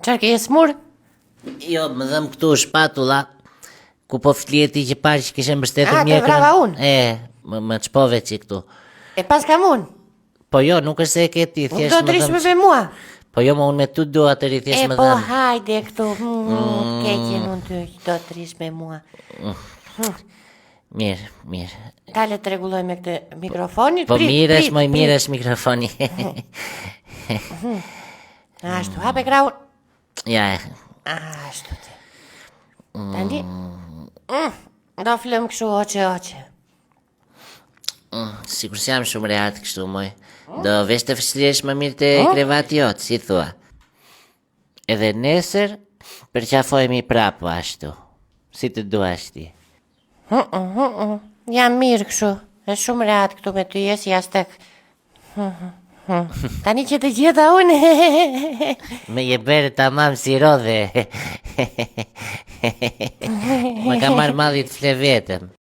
Çfarë ke smur? Jo, më dhëm këtu shpatula, ku po fleti që parë që kishe mbështetur Te mjekën. vrava unë. Më çpove që këtu. E pas kam unë. Po jo, nuk është se e ke ti, Nuk thjesht do më të rish dhëm. me mua. Po jo, më unë me tu dua të thjesht më Po dhëm. hajde këtu. Keqen unë ty, do të rish me mua. Mirë. Dale të rregulloj me këtë mikrofonin. Po mirë është mikrofoni. Ashtu, hape kraun. Ja, Ashtu ti. Tani? Do flëm kështu oqe. sikur si jam shumë rehat kështu moj. Do vesh të fshirësh më mirë të krevati jot, si thua. Edhe nesër përqafojemi prapë ashtu. Si të duash ti. Jam mirë kështu. Është shumë rehat këtu me ty, si as tek. Tani që të gjeta unë. Me je bërë tamam si rodhe. Më ka marrë mallit fle vetëm.